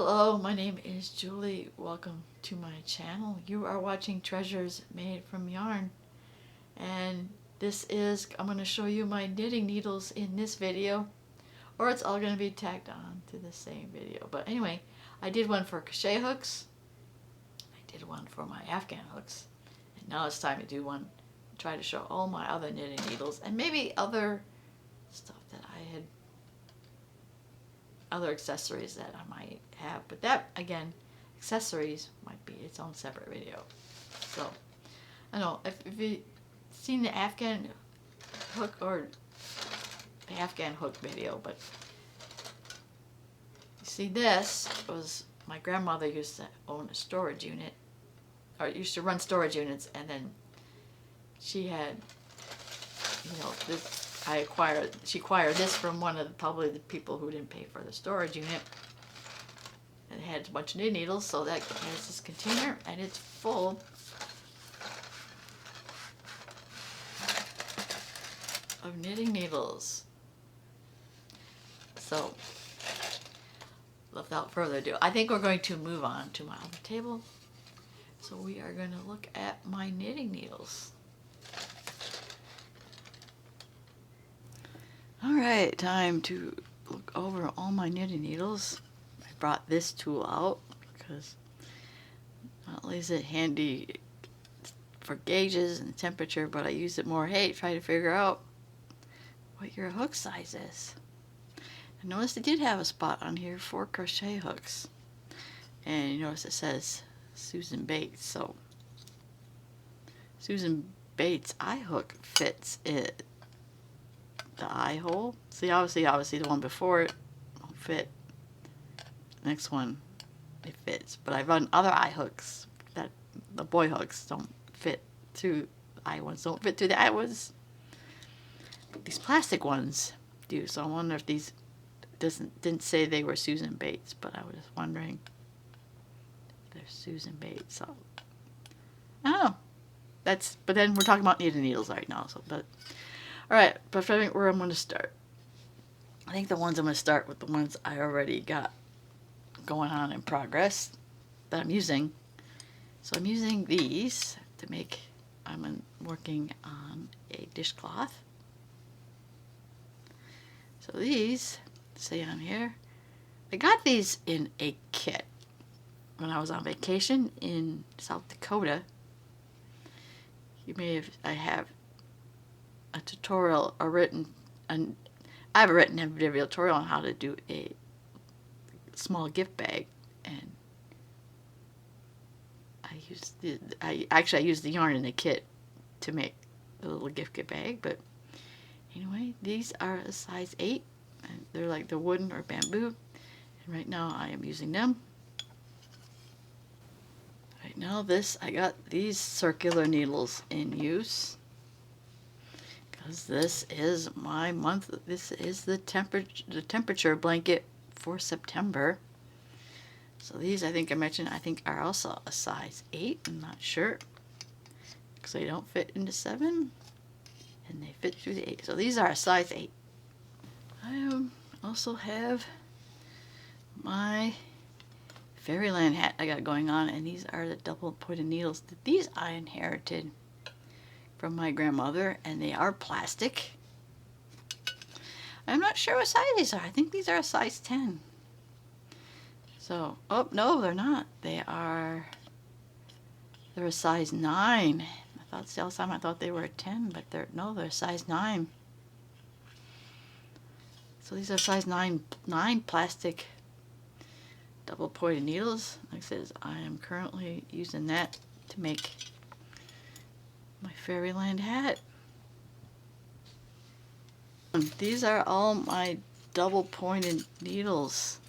Hello, my name is Julie. Welcome to my channel. You are watching Treasures Made from Yarn. And I'm going to show you my knitting needles in this video. Or it's all going to be tagged on to the same video. But anyway, I did one for crochet hooks. I did one for my Afghan hooks. And now it's time to do one. Try to show all my other knitting needles. And maybe other stuff that I had, other accessories that I might have, but that again, accessories might be its own separate video. So I don't know if you've seen the Afghan hook or the Afghan hook video, but you see, this was my grandmother used to own a storage unit, or used to run storage units, and then she had, you know, this. She acquired this from one of probably the people who didn't pay for the storage unit. And it had a bunch of knitting needles, so that has this container, and it's full of knitting needles. So, without further ado, I think we're going to move on to my other table. So we are going to look at my knitting needles. Alright, time to look over all my knitting needles. I brought this tool out because not only is it handy for gauges and temperature, but I use it more, hey, try to figure out what your hook size is. I noticed it did have a spot on here for crochet hooks. And you notice it says Susan Bates, so Susan Bates eye hook fits it. The eye hole. See, obviously the one before it won't fit. Next one, it fits. But I've run other eye hooks that the boy hooks don't fit through. Eye ones don't fit through the eye ones. These plastic ones do. So I wonder if these didn't say they were Susan Bates, but I was just wondering if they're Susan Bates. So I don't know. But then we're talking about knitting needles right now. So Alright, but I think where I'm going to start. I think the ones I'm going to start with the ones I already got going on in progress that I'm using. So I'm using these to make, I'm working on a dishcloth. So these, say on here, I got these in a kit when I was on vacation in South Dakota. I have a tutorial, I have written a video tutorial on how to do a small gift bag, and I used the yarn in the kit to make the little gift bag. But anyway, these are a size 8, and they're like the wooden or bamboo, and right now I am using them. Right now I got these circular needles in use. Because this is my month. This is the temperature blanket for September. So these, I think I mentioned, are also a size 8. I'm not sure, because they don't fit into 7, and they fit through the 8. So these are a size 8. I also have my Fairyland hat I got going on, and these are the double pointed needles. These I inherited from my grandmother, and they are plastic. I'm not sure what size these are. I think these are a size 10. So, oh no, they're not. They're a size 9. Last time I thought they were a 10, but they're a size 9. So these are size 9 plastic double pointed needles. Like I said, I am currently using that to make my Fairyland hat. These are all my double pointed needles.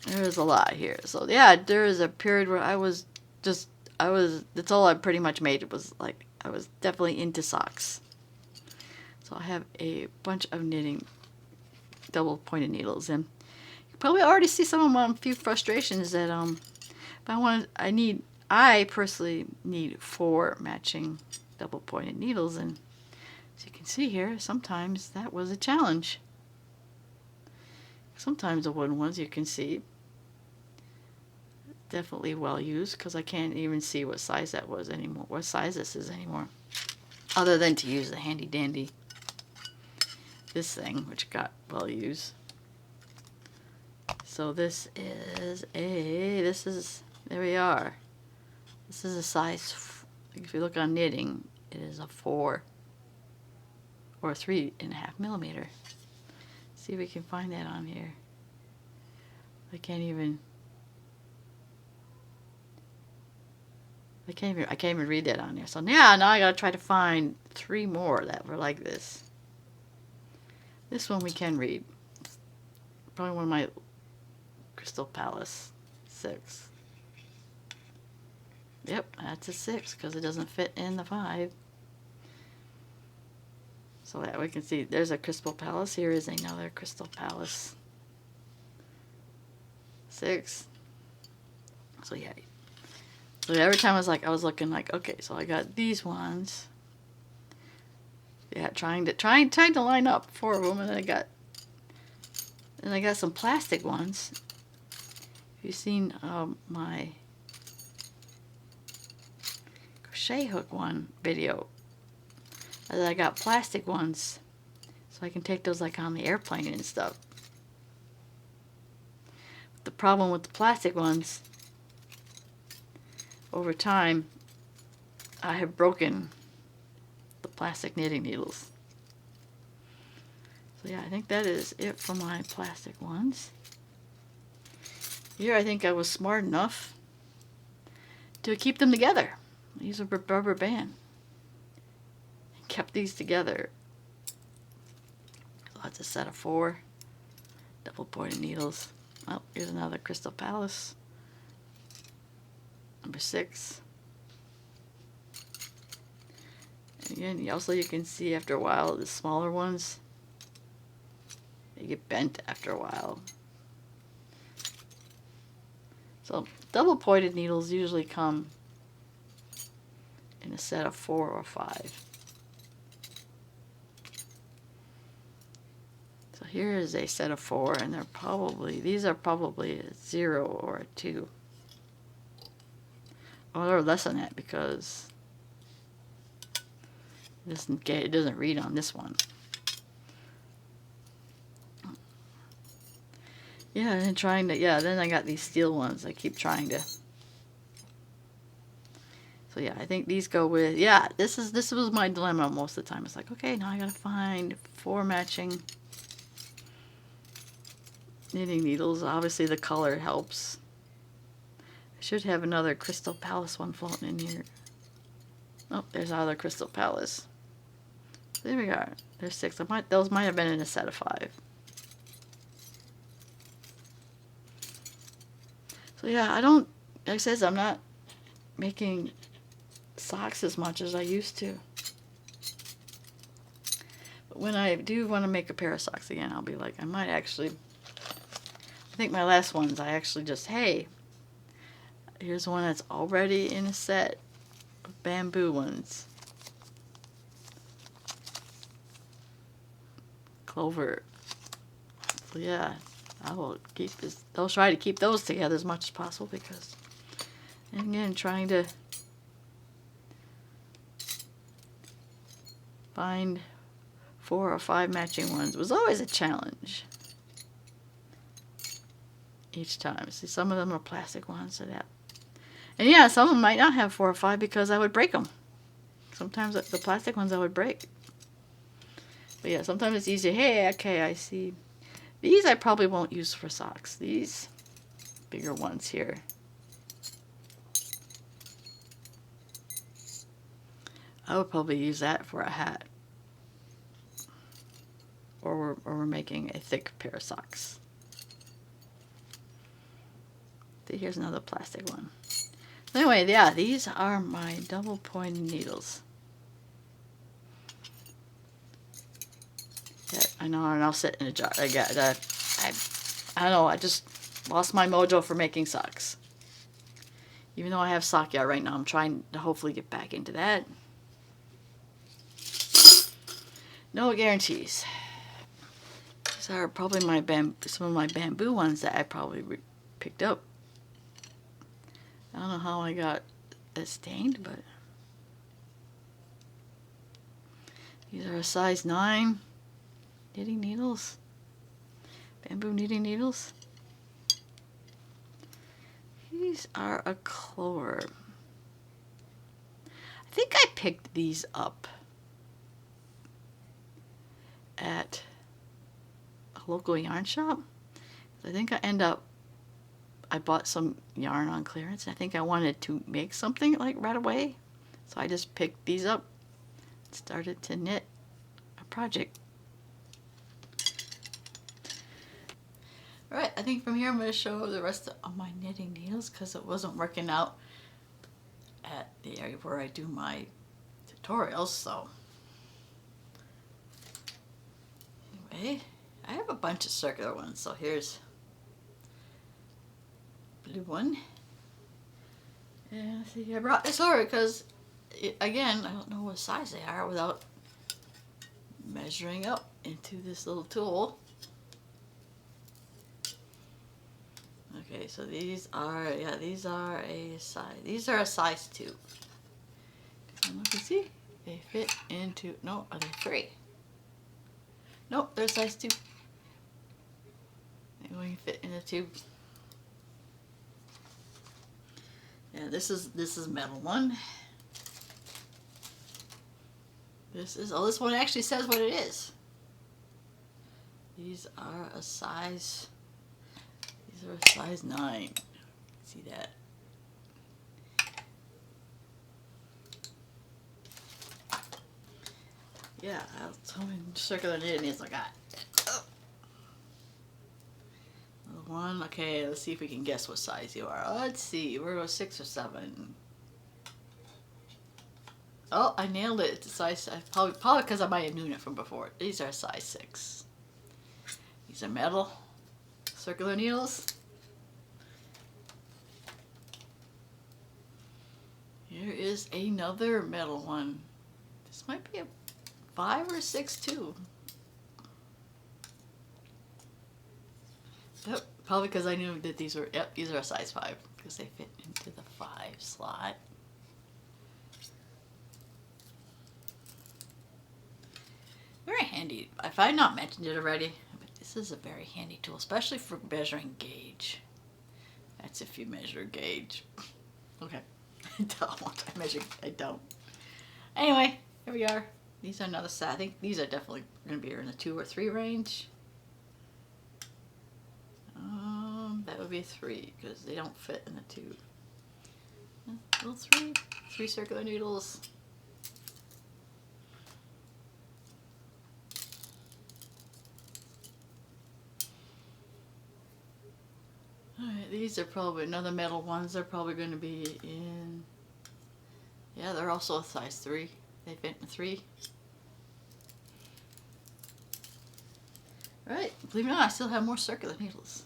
There's a lot here. So yeah, there is a period where that's all I pretty much made. It was like, I was definitely into socks. So I have a bunch of knitting double pointed needles, and you probably already see some of my few frustrations that I personally need 4 matching double pointed needles, and as you can see here, sometimes that was a challenge. Sometimes the wooden ones you can see. Definitely well used, because I can't even see what size that was anymore. What size this is anymore. Other than to use the handy dandy this thing, which got well used. So this is there we are. This is a size, if you look on knitting, it is a 4 or 3.5 millimeter. See if we can find that on here. I can't even read that on there. So now I gotta try to find 3 more that were like this. This one we can read. Probably one of my Crystal Palace 6. Yep, that's a 6 because it doesn't fit in the 5. So that we can see there's a Crystal Palace. Here is another Crystal Palace 6. So yeah. So every time I was looking like, okay, so I got these ones. Yeah, trying to line up 4 of them, and I got some plastic ones. If you've seen my crochet hook one video, I got plastic ones, so I can take those like on the airplane and stuff. But the problem with the plastic ones, over time, I have broken the plastic knitting needles. So yeah, I think that is it for my plastic ones. Here I think I was smart enough to keep them together. I used a rubber band and kept these together. So that's a set of 4 double pointed needles. Oh, here's another Crystal Palace. Number 6. And again, also you can see after a while the smaller ones, they get bent after a while. So double pointed needles usually come in a set of 4 or 5. So here is a set of 4, and these are probably a 0 or a 2. Or less than that, because it doesn't read on this one. Yeah, and then I got these steel ones. I keep trying to. So yeah, I think these go with, this was my dilemma most of the time. It's like, okay, now I gotta find 4 matching knitting needles. Obviously the color helps. I should have another Crystal Palace one floating in here. Oh, there's our other Crystal Palace. There we are. There's 6. Those might have been in a set of 5. So yeah, like I said, I'm not making socks as much as I used to. But when I do want to make a pair of socks again, I'll be like, I think my last ones, I actually just, hey, here's one that's already in a set of bamboo ones. Clover. So yeah, I'll try to keep those together as much as possible, because, and again, trying to find 4 or 5 matching ones was always a challenge each time. See, some of them are plastic ones, so that, and yeah, some of them might not have 4 or 5 because I would break them. Sometimes the plastic ones I would break. But yeah, sometimes it's easier. Hey, okay, I see. These I probably won't use for socks. These bigger ones here. I would probably use that for a hat. Or we're making a thick pair of socks. See, here's another plastic one. Anyway, yeah, these are my double pointed needles. Yeah, I know, and I'll sit in a jar. I don't know, I just lost my mojo for making socks. Even though I have sock yarn right now, I'm trying to hopefully get back into that. No guarantees. These are probably some of my bamboo ones that I probably picked up. I don't know how I got it stained, but these are a size 9 knitting needles, bamboo knitting needles. These are a cord. I think I picked these up at a local yarn shop. I think I bought some yarn on clearance, and I think I wanted to make something like right away. So I just picked these up and started to knit a project. Alright, I think from here I'm going to show the rest of my knitting needles because it wasn't working out at the area where I do my tutorials. So anyway, I have a bunch of circular ones. So here's blue one. And see, I brought this over because, again, I don't know what size they are without measuring up into this little tool. Okay, so these are, yeah, these are a size 2. And look and see, they fit into, no, are they 3? Nope, they're size 2. They only fit in a tube. Yeah, this is metal one. This one actually says what it is. These are a size 9. See that? Yeah, how many circular knitting needles I got? Oh. One, okay, let's see if we can guess what size you are. Let's see, we're going 6 or 7. Oh, I nailed it. It's a size, probably because I might have known it from before. These are size 6. These are metal circular needles. Here is another metal one. This might be a 5 or 6 too. Yep, probably because I knew that these are a size 5 because they fit into the 5 slot. Very handy. If I had not mentioned it already, but this is a very handy tool, especially for measuring gauge. That's if you measure gauge. Okay. I don't. I don't. Anyway, here we are. These are another set. I think these are definitely going to be in the 2 or 3 range. That would be 3 because they don't fit in the 2. Little 3 circular needles. Alright, these are probably another metal ones. They're probably going to be in, yeah, they're also a size 3. They fit in 3. Right, believe it or not, I still have more circular needles.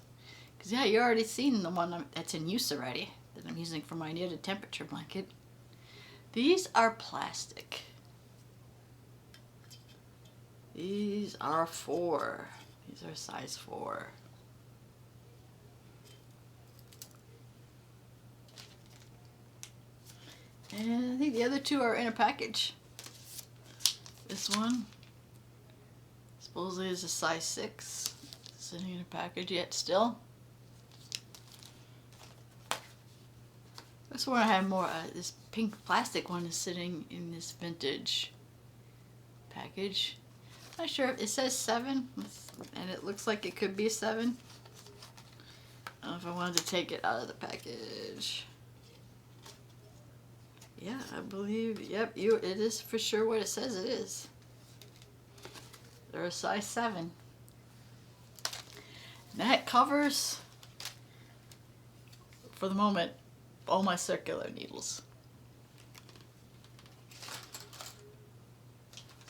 Because, yeah, you already seen the one that's in use already that I'm using for my knitted temperature blanket. These are plastic. These are 4. These are size 4. And I think the other 2 are in a package. This one supposedly is a size 6. Sitting in a package yet still. This one I have more, this pink plastic one is sitting in this vintage package. Not sure if it says 7 and it looks like it could be a 7. I don't know if I wanted to take it out of the package. Yeah, I believe, yep, it is for sure what it says it is. They're a size 7. That covers, for the moment, all my circular needles.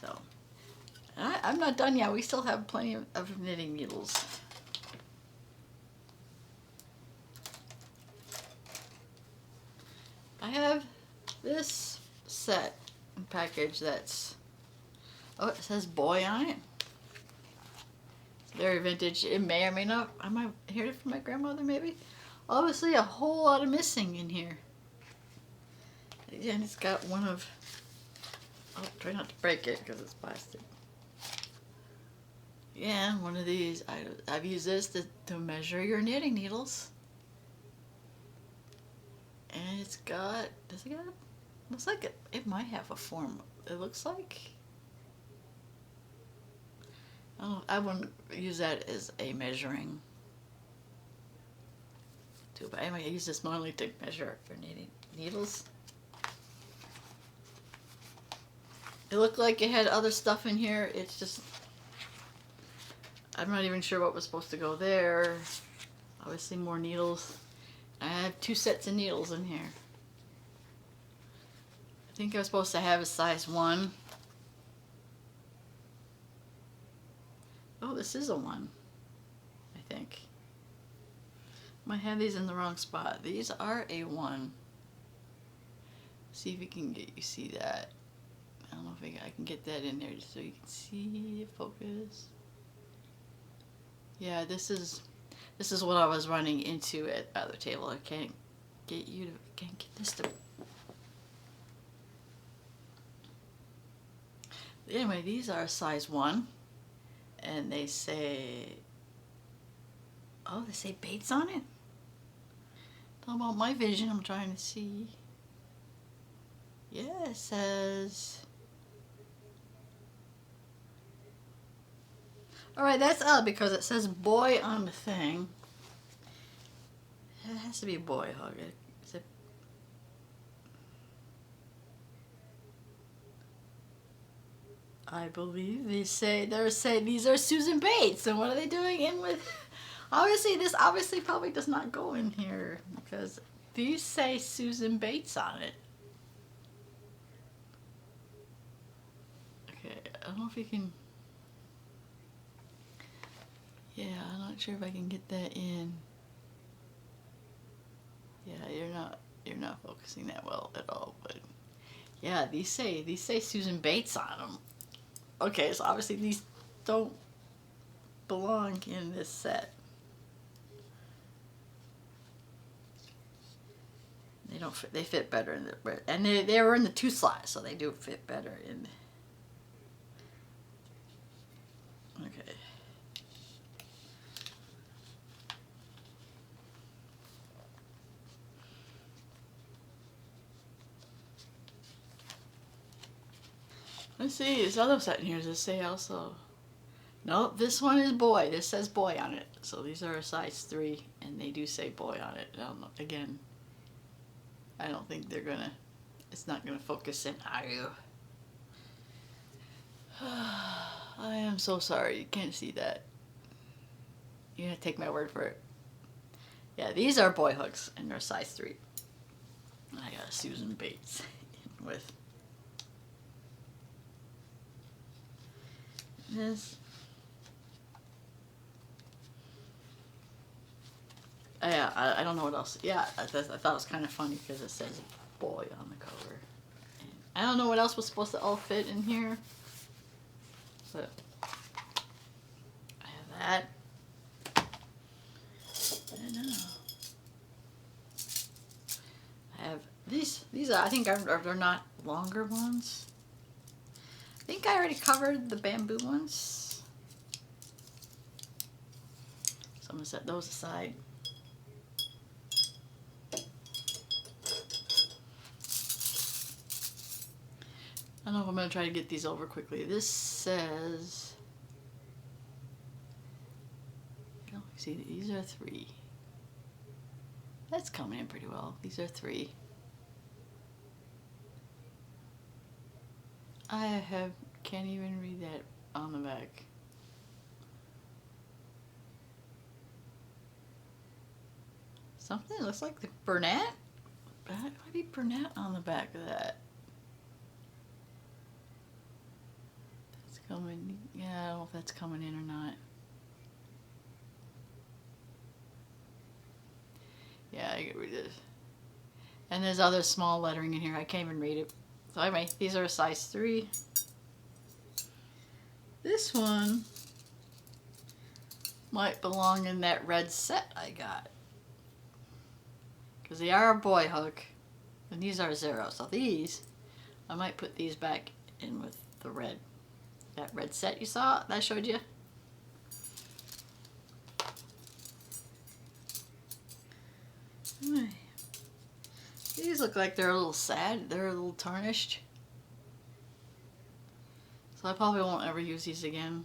So, I'm not done yet. We still have plenty of knitting needles. I have this set and package that's, oh, it says boy on it. Very vintage. It may or may not. I might hear it from my grandmother, maybe. Obviously, a whole lot of missing in here. And it's got one of. Oh, try not to break it because it's plastic. Yeah, one of these. I've used this to measure your knitting needles. And it's got. Does it got? Looks like it might have a form. It looks like. I wouldn't use that as a measuring tool, but anyway, I use this normally to measure for knitting needles. It looked like it had other stuff in here. It's just, I'm not even sure what was supposed to go there. Obviously more needles. I have 2 sets of needles in here. I think I was supposed to have a size 1. Oh, this is a 1, I think. Might have these in the wrong spot. These are a 1. See if we can get you see that. I don't know if I can get that in there just so you can see focus. Yeah, this is what I was running into at the other table. I can't get this to. Anyway, these are size 1. And they say, oh, they say Bates on it? Talking about my vision, I'm trying to see. Yeah, it says. Alright, that's odd because it says boy on the thing. It has to be a boy hug. Is it? I believe they're saying these are Susan Bates, and what are they doing in with? Obviously, this probably does not go in here because these say Susan Bates on it. Okay, I don't know if you can. Yeah, I'm not sure if I can get that in. Yeah, you're not focusing that well at all, but yeah, these say Susan Bates on them. Okay, so obviously these don't belong in this set. They don't fit. They fit better in the, and they were in the 2 slots, so they do fit better in. Okay. Let's see, this other set in here, does it say also? Nope, this one is boy. This says boy on it. So these are a size 3, and they do say boy on it. Again, I don't think it's not gonna focus in, are you? I am so sorry, you can't see that. You're gonna take my word for it. Yeah, these are boy hooks, and they're size 3. I got Susan Bates with this. Yeah, I don't know what else. Yeah, I thought it was kind of funny because it says boy on the cover. And I don't know what else was supposed to all fit in here. But I have that. I know. I have these are, I think they're not longer ones. I think I already covered the bamboo ones. So I'm gonna set those aside. I don't know if I'm going to try to get these over quickly. This says, see, these are 3. That's coming in pretty well. These are 3. Can't even read that on the back. Something that looks like the Burnett? That might be Burnett on the back of that. Coming, yeah, I don't know if that's coming in or not. Yeah, I get rid of this. And there's other small lettering in here. I can't even read it. So anyway, these are a size 3. This one, might belong in that red set I got. Because they are a boy hook. And these are 0. So these, I might put these back in with the red. That red set you saw that I showed you. These look like they're a little sad. They're a little tarnished. So I probably won't ever use these again.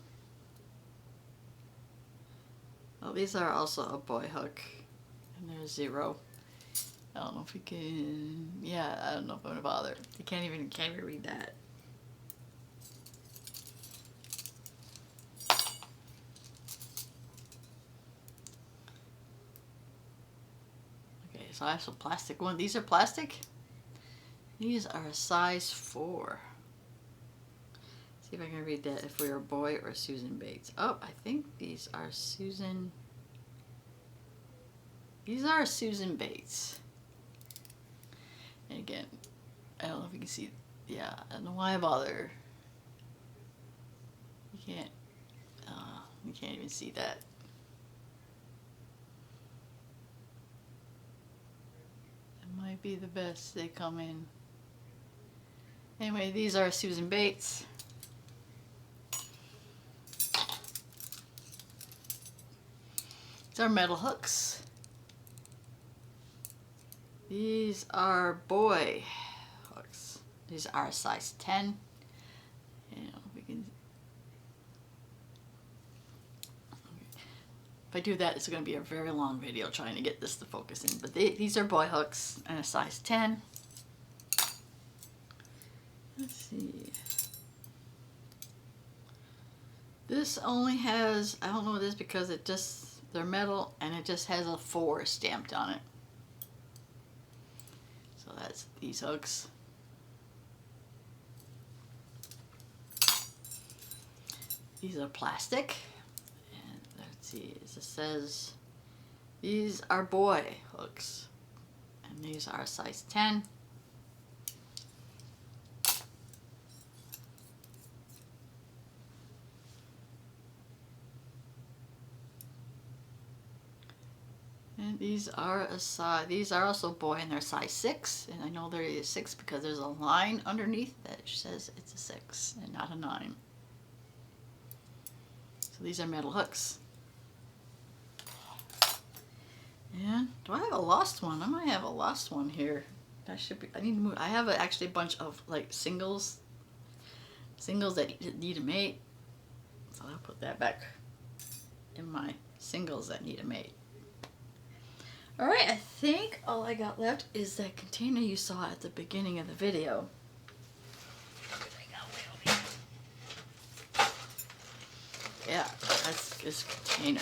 Oh, these are also a boy hook. And they're 0. I don't know if you can... Yeah, I don't know if I'm gonna bother. You can't even read that. Okay, so I have some plastic ones. These are plastic. These are a size 4. See if I can read that if we're a boy or Susan Bates. Oh, I think these are Susan... These are Susan Bates. And again, I don't know if you can see... Yeah, I don't know why I bother. You can't even see that. It might be the best they come in. Anyway, these are Susan Bates. These are metal hooks. These are boy hooks. These are size 10. And we can... If I do that, it's going to be a very long video trying to get this to focus in. But these are boy hooks and a size 10. Let's see. This only has, I don't know what it is because it just, they're metal and it just has a 4 stamped on it. So that's these hooks. These are plastic. And let's see, it says these are boy hooks. And these are size 10. And these are also boy and they're size 6. And I know there is 6 because there's a line underneath that says it's a 6 and not a 9. So these are metal hooks. And do I have a lost one? I might have a lost one here. That should be, I need to move. I have actually a bunch of like singles that need a mate. So I'll put that back in my singles that need a mate. Alright, I think all I got left is that container you saw at the beginning of the video. Yeah, that's this container.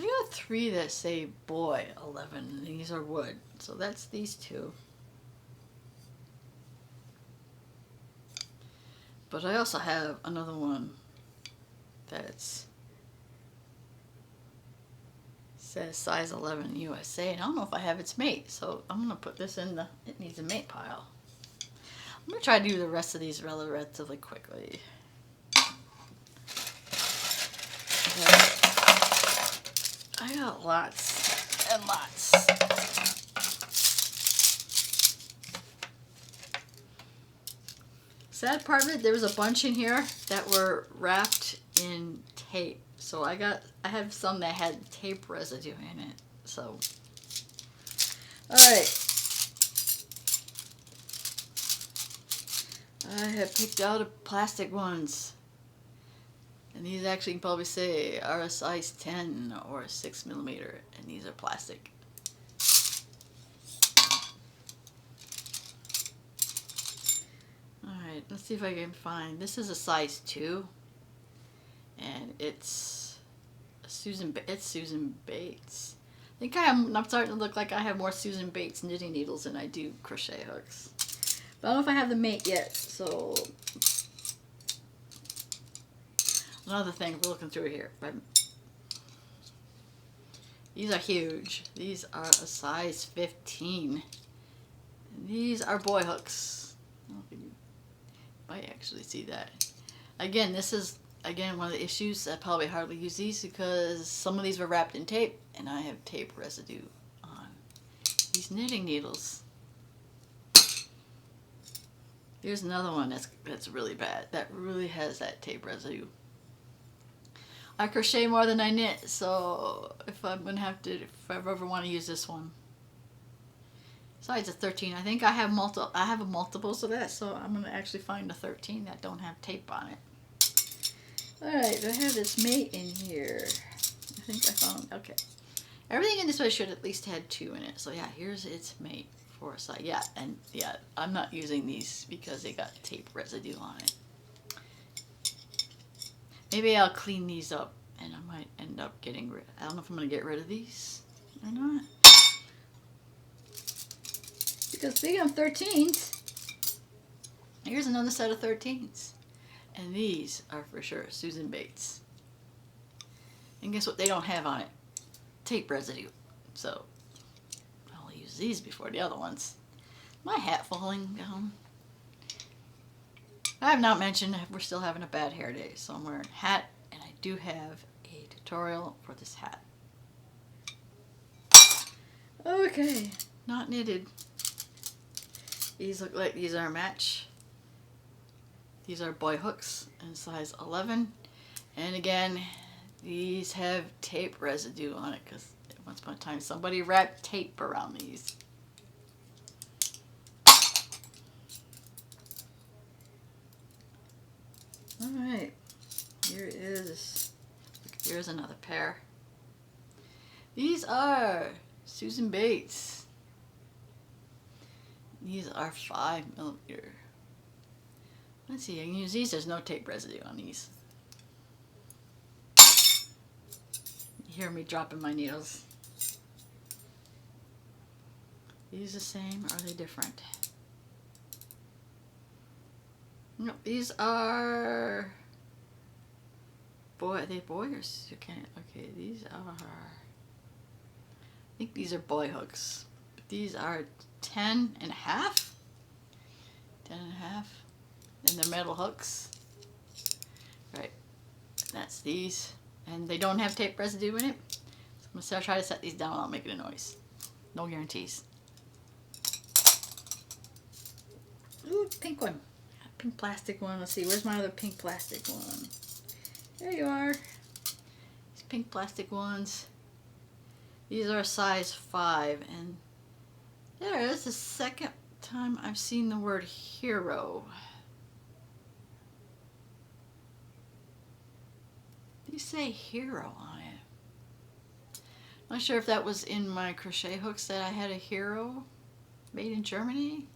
I got 3 that say boy 11, and these are wood. So that's these 2. But I also have another one that's says size 11 USA, and I don't know if I have its mate, so I'm gonna put this in the it needs a mate pile. I'm gonna try to do the rest of these relatively quickly. I got lots and lots. Sad part of it, there was a bunch in here that were wrapped in tape. So I have some that had tape residue in it. So, alright. I have picked out a plastic ones. And these actually you can probably say are a size 10 or 6mm. And these are plastic. Alright, let's see if I can find. This is a size 2. And it's Susan Bates. I think I'm starting to look like I have more Susan Bates knitting needles than I do crochet hooks. But I don't know if I have the mate yet, so another thing we're looking through here. These are huge. These are a size 15. And these are boy hooks. I don't know if you might actually see that. Again, this is again, one of the issues, I probably hardly use these because some of these were wrapped in tape and I have tape residue on these knitting needles. Here's another one that's really bad. That really has that tape residue. I crochet more than I knit, so if I ever want to use this one. Besides a 13, I think I have multiples of that, so I'm gonna actually find a 13 that don't have tape on it. All right, do I have this mate in here? I think I found. Okay, everything in this one should at least had 2 in it. So yeah, here's its mate for a side. Yeah, and yeah, I'm not using these because they got tape residue on it. Maybe I'll clean these up and I might end up getting rid. I don't know if I'm gonna get rid of these or not. Because speaking of 13s, here's another set of 13s. And these are for sure Susan Bates. And guess what they don't have on it? Tape residue. So I'll use these before the other ones. My hat falling down. I have not mentioned we're still having a bad hair day, so I'm wearing a hat, and I do have a tutorial for this hat. Okay, not knitted. These look like these are a match. These are boy hooks in size 11. And again, these have tape residue on it because once upon a time somebody wrapped tape around these. Alright, here's another pair. These are Susan Bates. These are 5mm. Let's see, I can use these. There's no tape residue on these. You hear me dropping my needles. These the same? Or are they different? No, these are boy. Are they boy or you can't? Okay, these are. I think these are boy hooks. But these are 10 and a half. 10 and a half. And they're metal hooks. Right. That's these. And they don't have tape residue in it. So I'm going to try to set these down without making a noise. No guarantees. Ooh, pink one. Pink plastic one. Let's see. Where's my other pink plastic one? There you are. These pink plastic ones. These are size 5. And there is the second time I've seen the word hero. You say hero on it. Not sure if that was in my crochet hooks that I had a hero made in Germany.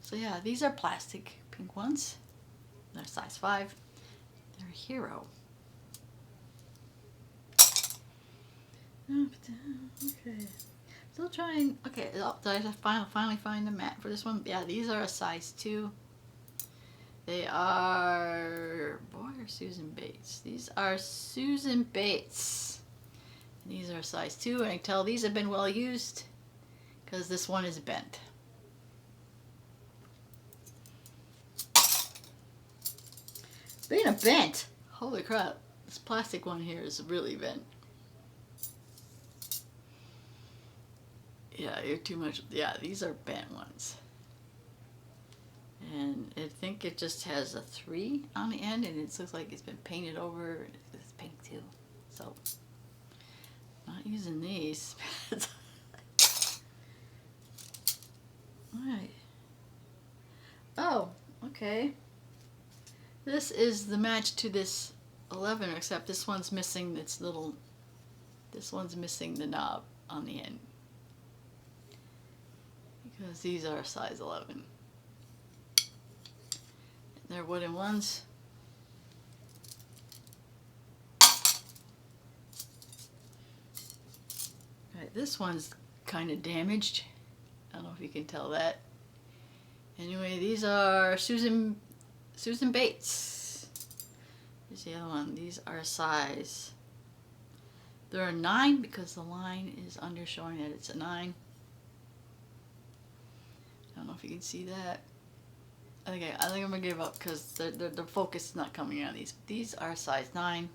So yeah, these are plastic pink ones. They're size 5. They're a hero. Okay. Still trying. Okay, did I finally find the mat for this one? Yeah, these are a size 2. They are, boy, or Susan Bates. These are Susan Bates. And these are size 2, and I can tell these have been well used because this one is bent. Being a bent, holy crap, this plastic one here is really bent. Yeah, you're too much. Yeah, these are bent ones. And I think it just has a 3 on the end, and it looks like it's been painted over. It's pink too. So, not using these. Alright. Oh, okay. This is the match to this 11, except this one's missing its little, this one's missing the knob on the end. Because these are size 11. They're wooden ones. Right, this one's kind of damaged. I don't know if you can tell that. Anyway, these are Susan Bates. Here's the other one. These are size. They're a 9 because the line is under showing that it's a 9. I don't know if you can see that. Okay, I think I'm gonna give up because the focus is not coming on these. These are size 9,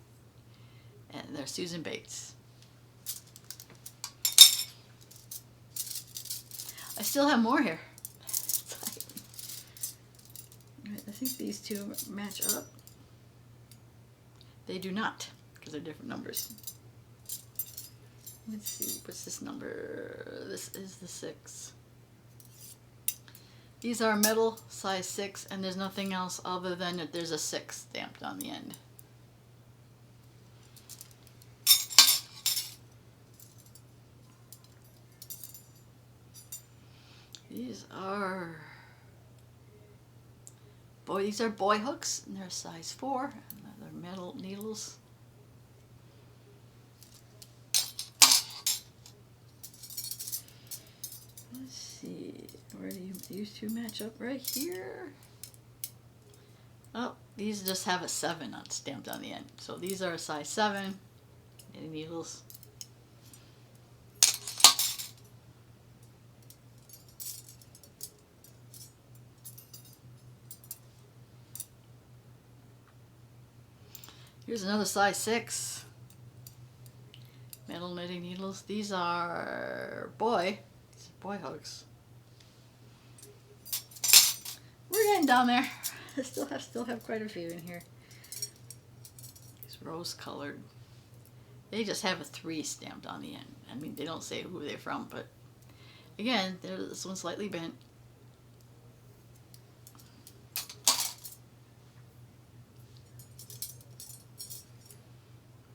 and they're Susan Bates. I still have more here. Alright, I think these two match up. They do not, because they're different numbers. Let's see, what's this number? This is the 6. These are metal, size 6, and there's nothing else other than that there's a 6 stamped on the end. These are boy hooks, and they're size 4, and they're metal needles. Let's see, where do these two match up? Right here. Oh, these just have a 7 stamped on the end. So these are a size 7 knitting needles. Here's another size 6 metal knitting needles. These are boy hooks. We're getting down there. I still have quite a few in here. These rose colored. They just have a 3 stamped on the end. I mean, they don't say who they're from, but again, this one's slightly bent.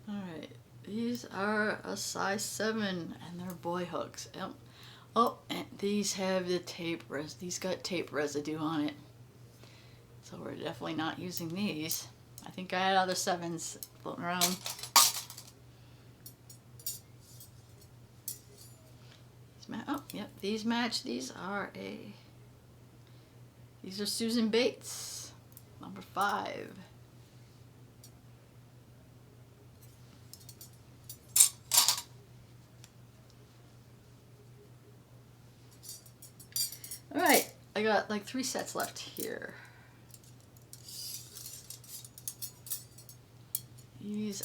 Alright, these are a size 7 and they're boy hooks. Yep. Oh, and these have the tape these got tape residue on it. So we're definitely not using these. I think I had other 7s floating around. Oh, yep, these match. These are Susan Bates, number 5. Alright, I got like 3 sets left here.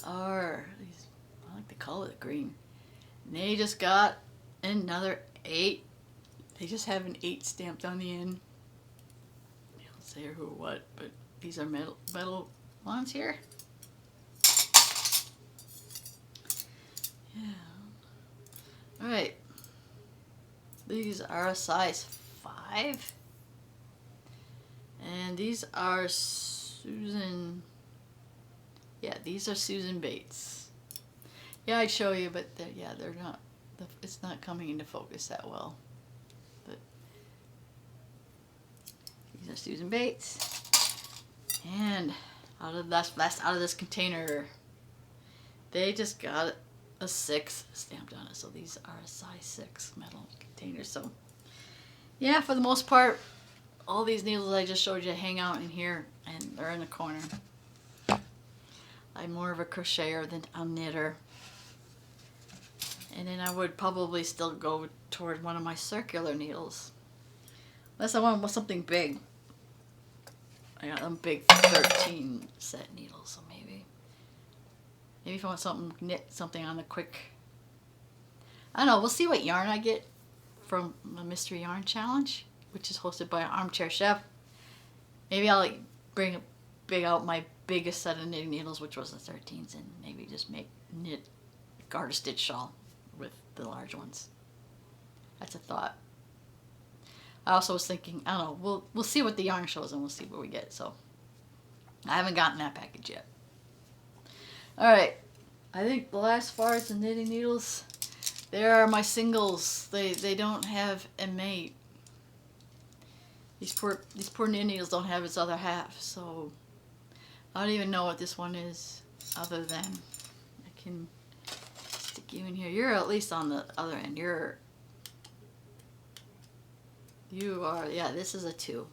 I like the color, the green. And they just got another 8. They just have an 8 stamped on the end. I don't say who or what, but these are metal ones here. Yeah. Alright. These are a size 5. And these are Susan... Yeah, these are Susan Bates. Yeah, I'd show you, but they're not. It's not coming into focus that well. But these are Susan Bates, and out of this container, they just got a 6 stamped on it. So these are a size 6 metal containers. So yeah, for the most part, all these needles I just showed you hang out in here, and they're in the corner. I'm more of a crocheter than a knitter. And then I would probably still go toward one of my circular needles. Unless I want something big. I got them big 13 set needles, so maybe if I want something on the quick. I don't know, we'll see what yarn I get from the Mystery Yarn Challenge, which is hosted by Armchair Chef. Maybe I'll bring out my biggest set of knitting needles, which was the 13s, and maybe just knit garter stitch shawl with the large ones. That's a thought. I also was thinking, I don't know, we'll see what the yarn shows and we'll see what we get. So I haven't gotten that package yet. Alright, I think the last part is the knitting needles. There are my singles. They don't have a mate. These poor knitting needles don't have its other half, so I don't even know what this one is, other than I can stick you in here. You're at least on the other end. You are, yeah, this is a 2.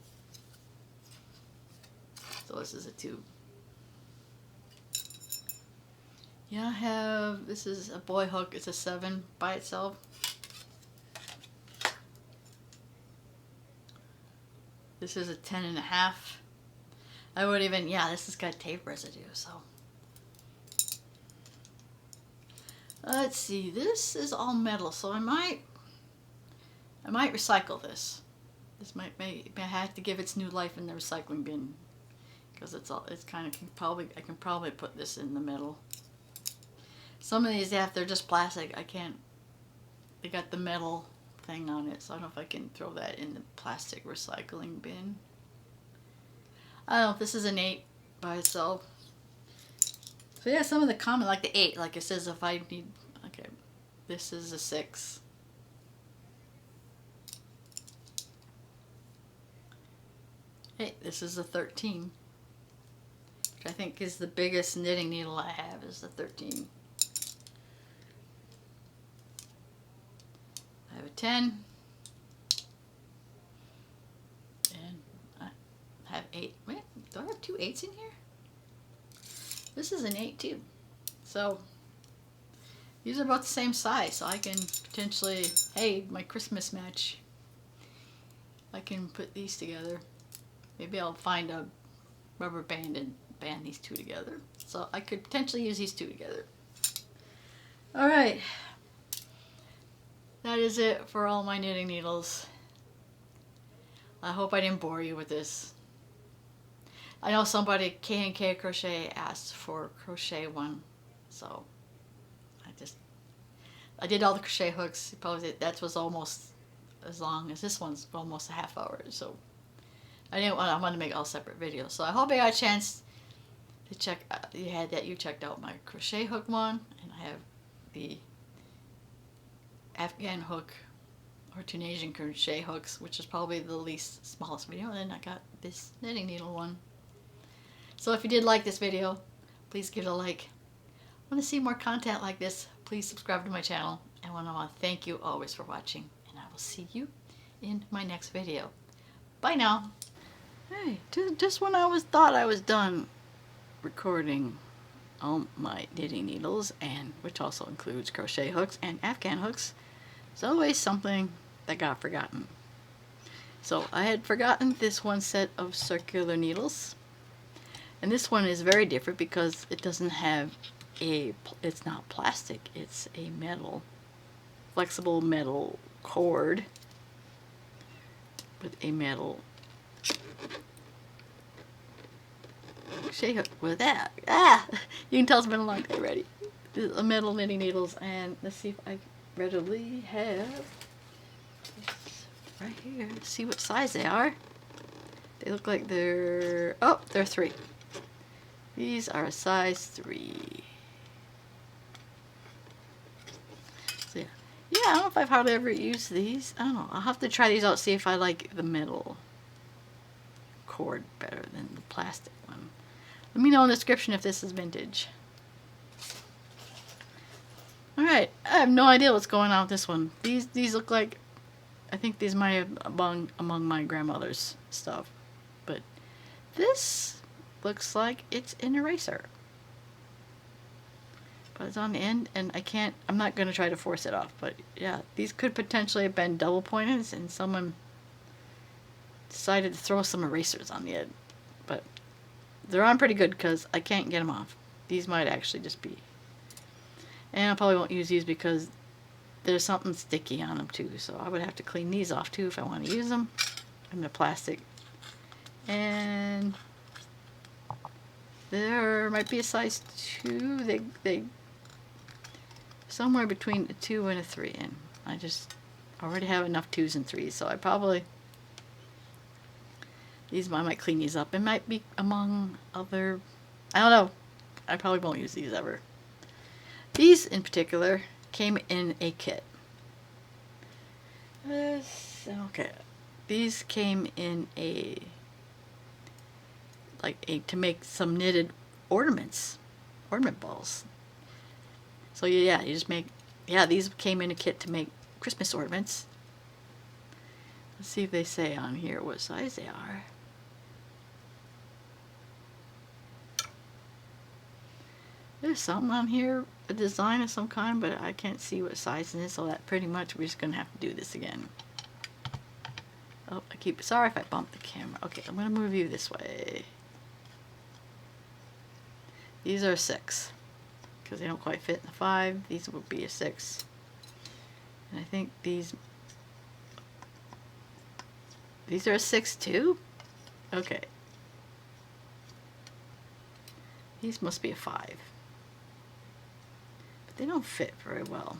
So this is a 2. Yeah, this is a boy hook. It's a 7 by itself. This is a 10.5. I would even, yeah, this has got tape residue, so. Let's see, this is all metal, so I might recycle this. This may have to give its new life in the recycling bin, because it's kind of I can probably put this in the metal. Some of these, they're just plastic. I can't. They got the metal thing on it, so I don't know if I can throw that in the plastic recycling bin. I don't know if this is an 8 by itself. So yeah, some of the common, like the 8, like it says if I need, okay, this is a 6. Hey, this is a 13. Which I think is the biggest knitting needle I have, is the 13. I have a 10. And I have 8. Wait, do I have 2 8s in here? This is an 8 too. So these are about the same size, so I can potentially, hey, my Christmas match, I can put these together. Maybe I'll find a rubber band and band these two together. So I could potentially use these two together. Alright. That is it for all my knitting needles. I hope I didn't bore you with this. I know somebody, K&K Crochet, asked for a crochet one. So I did all the crochet hooks. Probably that was almost as long as this one's, almost a half hour. So I wanted to make all separate videos. So I hope I got a chance to check. You checked out my crochet hook one, and I have the Afghan hook or Tunisian crochet hooks, which is probably the least smallest video. And then I got this knitting needle one. So if you did like this video, please give it a like. Want to see more content like this, please subscribe to my channel. And I want to thank you always for watching. And I will see you in my next video. Bye now. Hey, just when I thought I was done recording all my knitting needles, and which also includes crochet hooks and Afghan hooks, there's always something that got forgotten. So I had forgotten this one set of circular needles, and this one is very different because it doesn't have it's not plastic, it's a metal, flexible metal cord with a metal crochet hook with that. You can tell it's been a long day already. A metal knitting needles, and let's see if I readily have this right here. Let's see what size they are. They look like they're 3. These are a size 3. So yeah, I don't know if I've hardly ever used these. I don't know. I'll have to try these out, see if I like the metal cord better than the plastic one. Let me know in the description if this is vintage. Alright, I have no idea what's going on with this one. These look like, I think these might have among my grandmother's stuff. But this looks like it's an eraser. But it's on the end, and I'm not going to try to force it off. But yeah, these could potentially have been double pointers, and someone decided to throw some erasers on the end. But they're on pretty good because I can't get them off. These might actually just be. And I probably won't use these because there's something sticky on them too. So I would have to clean these off too if I want to use them. And the plastic. And there might be a size 2. They somewhere between a 2 and a 3. And I just already have enough 2s and 3s. So I probably, I might clean these up. It might be among other, I don't know. I probably won't use these ever. These in particular came in a kit. Okay. These came in to make some knitted ornament balls. So yeah, you just make, these came in a kit to make Christmas ornaments. Let's see if they say on here what size they are. There's something on here, a design of some kind, but I can't see what size it is, so that pretty much we're just going to have to do this again. Oh, sorry if I bumped the camera. Okay, I'm gonna move you this way. These are 6 because they don't quite fit in the 5. These will be a 6. And I think these are a 6 too? Okay. These must be a 5. But they don't fit very well.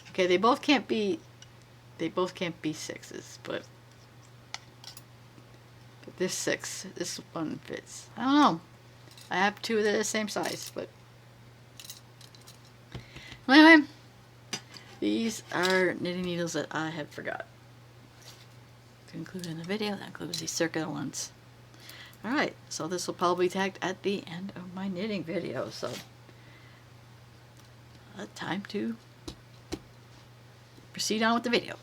Okay, they both can't be 6s, but this 6, this one fits. I don't know. I have 2 that are the same size, but anyway, these are knitting needles that I have forgot to include in the video. That includes these circular ones. Alright, so this will probably be tagged at the end of my knitting video, so time to proceed on with the video.